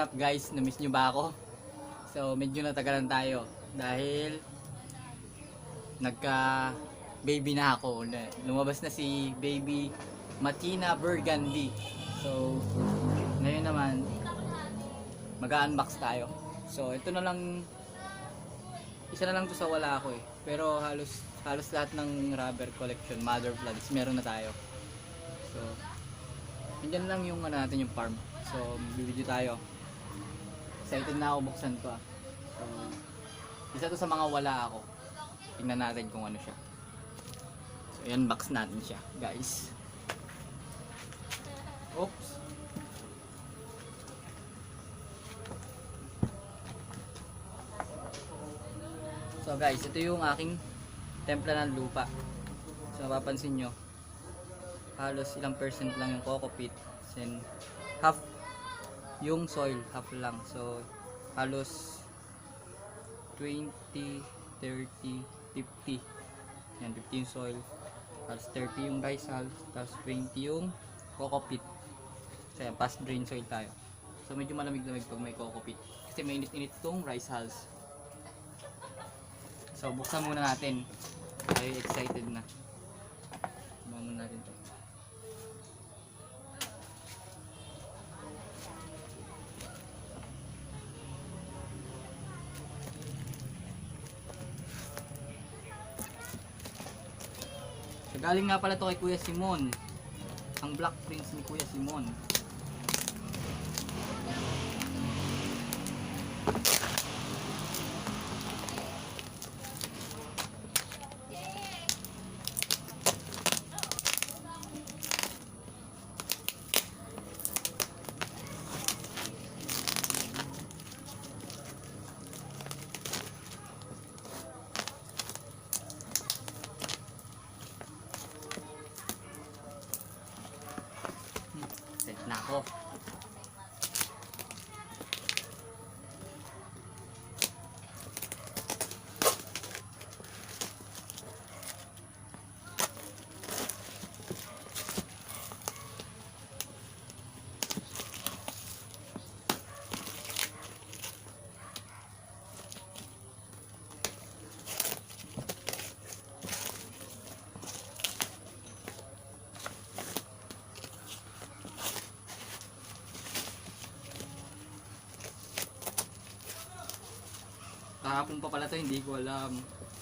up guys? Na-miss nyo ba ako? So medyo natagalan tayo dahil nagka baby na ako. Lumabas na si baby Matina Burgundy. So ngayon naman mag-unbox tayo. So ito na lang, isa na lang to sa wala ako eh. Pero halos lahat ng rubber collection, mother plugs, meron na tayo. So andyan lang yung natin yung farm. So bibidyo tayo. Excited na ako buksan to ah. So isa to sa mga wala ako. Tingnan natin kung ano siya. So yan, box natin siya guys. Oops. So guys, ito yung aking templa ng lupa. So mapapansin nyo, halos ilang percent lang yung coco peat, then half yung soil, half lang. So halos 20, 30, 50. Yan, 50 yung soil, halos 30 yung rice hull, tapos 20 yung coco peat. So yan, past drain soil tayo. So medyo malamig-lamig pag may coco peat kasi may init-init itong rice hulls. So buksan muna natin. Ay, excited na. Buksan muna natin to. So galing nga pala to kay Kuya Simon. Ang Black Prince ni Kuya Simon. Set na ako. Kahapon pa pala to, hindi ko alam.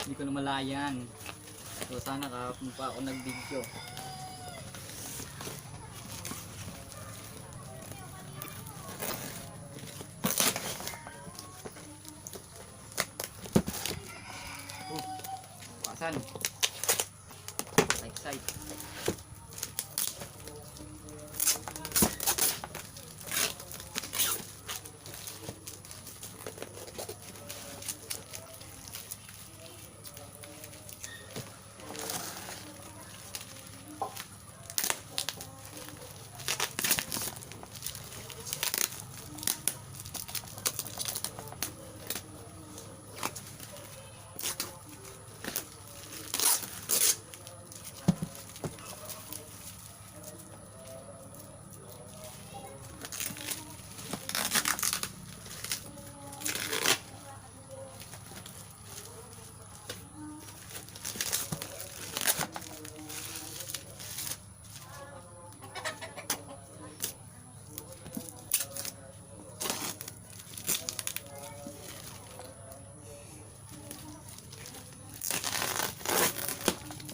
Hindi ko namalayan. So sana kahapon pa ako nag-video. Pasan. Side.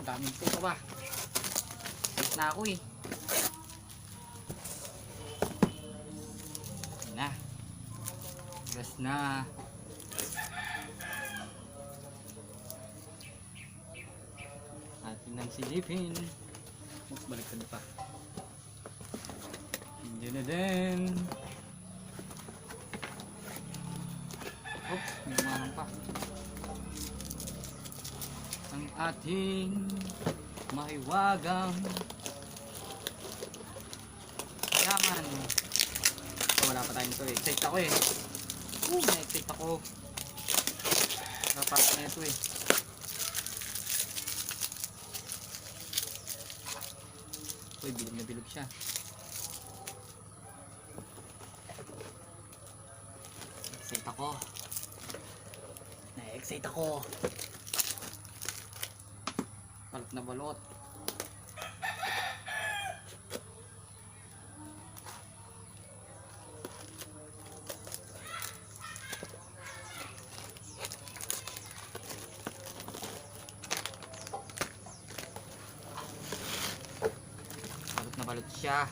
Daming ito ba? Set na ako eh. Ayan na. Gas na. Atin nang silipin. Oops, baliktad pa. Hindi na din. Oops, may umarang pa. Ang ating mahiwagang yaman. So, wala pa tayong ito eh. Excited ako eh. Na-excite ako. Napasok na ito eh. Uy, bilog na bilog siya. Excited ako. Na-excite ako. Balot na balot. Balot na balot siya.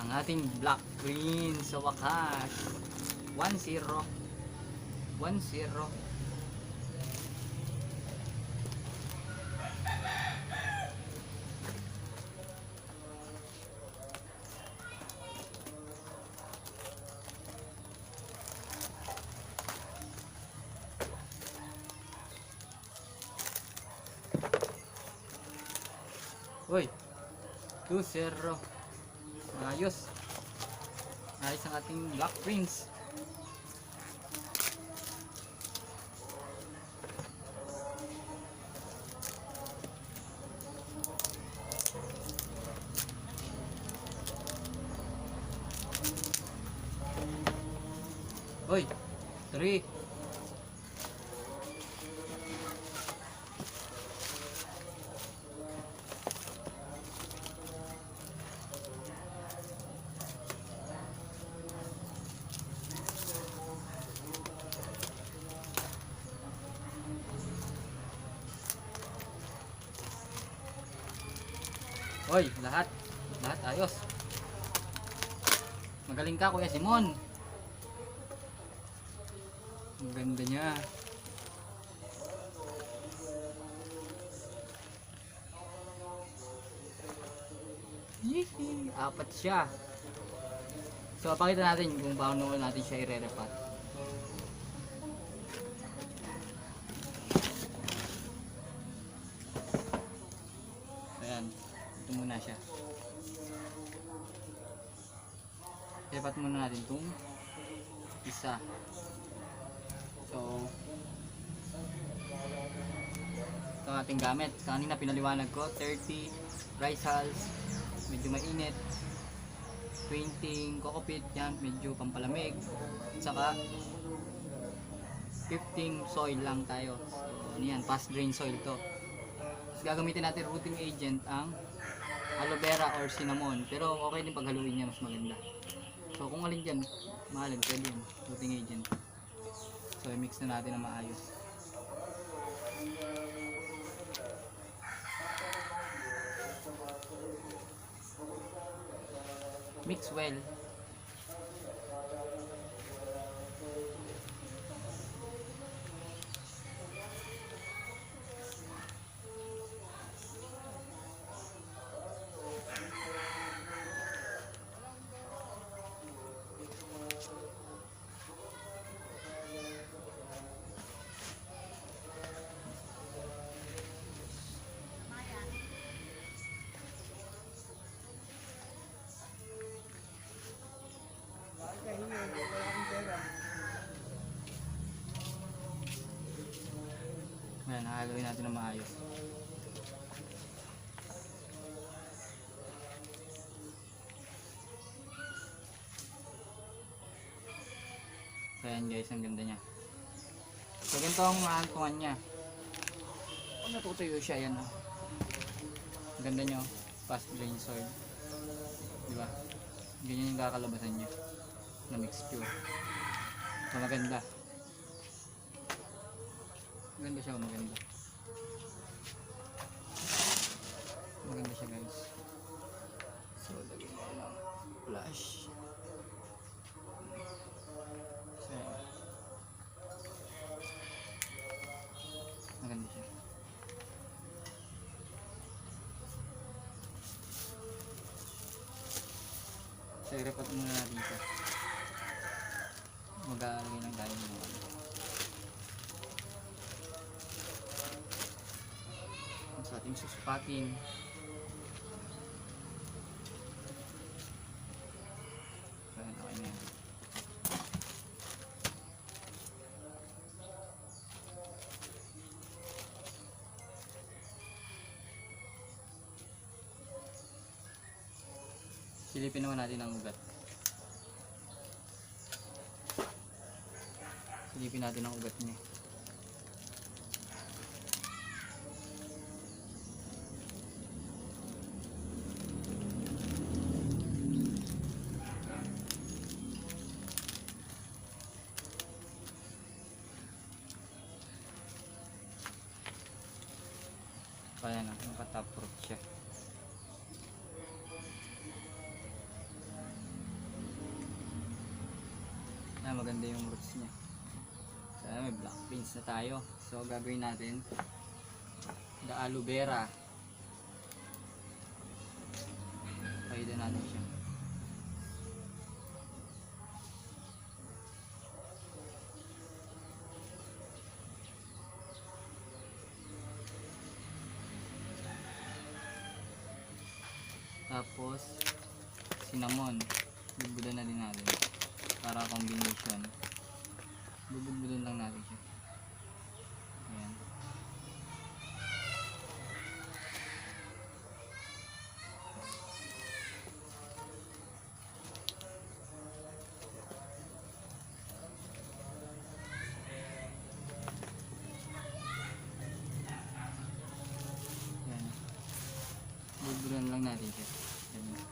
Ang ating black green sa wakas. 1-0. 1-0. Uy, 2-0. Ayos. Ayos ang ating Black Prince. Uy, 3. Hoy, lahat ayos. Magaling ka, Kuya Simon. Ang ganda niya. Yee! 4 siya. So, pakita natin kung paano natin siya i-re-repat. Ayan. Ito muna siya. Repat muna natin itong isa. So, ito ang ating gamit. Kanina pinaliwanag ko, 30 rice hulls, medyo mainit, 20 coco peat, yan, medyo pampalamig, at saka 15 soil lang tayo. So, ano yan, fast drain soil to. Tapos gagamitin natin rooting agent ang aloe vera or cinnamon, pero okay din pag haluin niya, mas maganda. So kung alin dyan, mahalin, pwede yun, rooting agent. So i-mix na natin na maayos. Mix well. Ayan, hahaluin natin na maayos. So ayan guys, ang ganda niya. So ganito ang maantungan niya. Kung natutuyo siya, yan oh. Ang ganda niya oh. Fast drain soil. Diba? Ganyan yung kakalabasan niya na mixture. So maganda. Maganda siya, maganda. Maganda siya guys. So lagyan ko lang flash. So maganda siya. So i-repat muna natin ito. Mag-aalagay lang tayo ng ano. Sa ating susupatin. Ayan, okay na yan. Silipin naman natin ang ugat. Silipin natin ang ugat niya. Kaya na, nakataprot siya. Maganda yung roots niya. So may black beans na tayo. So gagawin natin the aloe vera. Paidan natin siya. Tapos cinnamon, bubudan na din natin para combination. Bubudan lang natin siya. Ayan. Ayan. Bubudan lang natin siya. Ayan.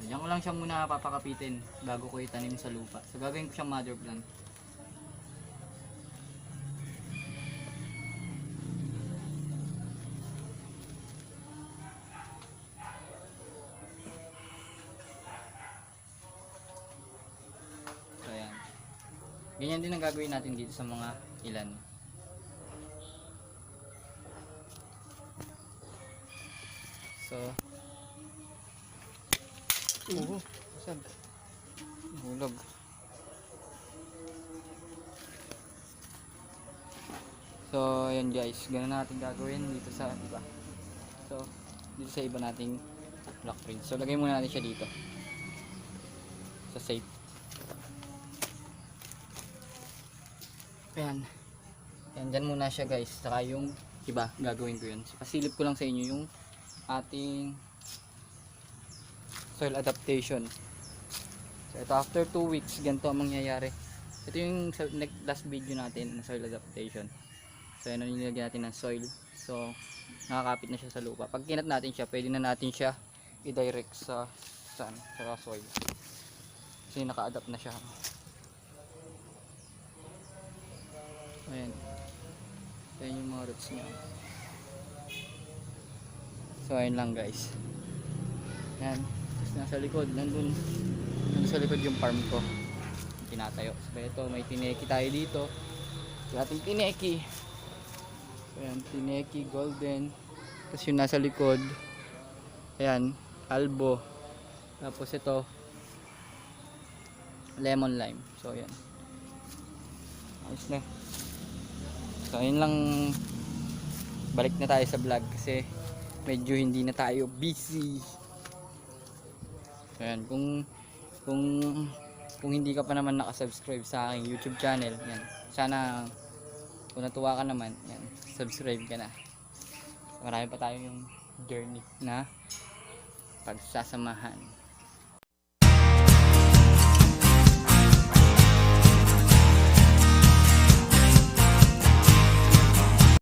Diyan ko lang siya muna papakapitin bago ko itanim sa lupa. So gagawin ko siyang mother plant. So ayan. Ganyan din ang gagawin natin dito sa mga ilan. So sag. Hulog. So, ayan guys. Ganun natin gagawin dito sa iba. So, dito sa iba nating black prince. So, lagay muna natin siya dito. Sa safe. Ayan. Ayan, dyan muna siya guys. Saka yung iba, gagawin ko yun. So, pasilip ko lang sa inyo yung ating soil adaptation. So ito after 2 weeks ganito ang mangyayari. Ito yung last video natin na soil adaptation. So yan ang nilagyan natin ng soil. So nakakapit na siya sa lupa. Pag kinat natin siya, pwede na natin siya i-direct sa soil. Kasi naka-adapt na siya. Ayan. Ayan yung mga roots niya. So ayun lang guys. Ayan. Nasa likod, nandun sa likod yung farm ko, tinatayo. So ito, may tineki tayo dito. Yung ating tineki. So ayan, tineki, golden. Tapos yung nasa likod, ayan, albo. Tapos ito, lemon lime. So ayan. Ayos na. So ayun lang, balik na tayo sa vlog kasi medyo hindi na tayo busy. Ayan, kung hindi ka pa naman nakasubscribe sa aking YouTube channel, yan. Sana kung natuwa ka naman, yan, subscribe ka na. Marami pa tayo yung journey na pagsasamahan.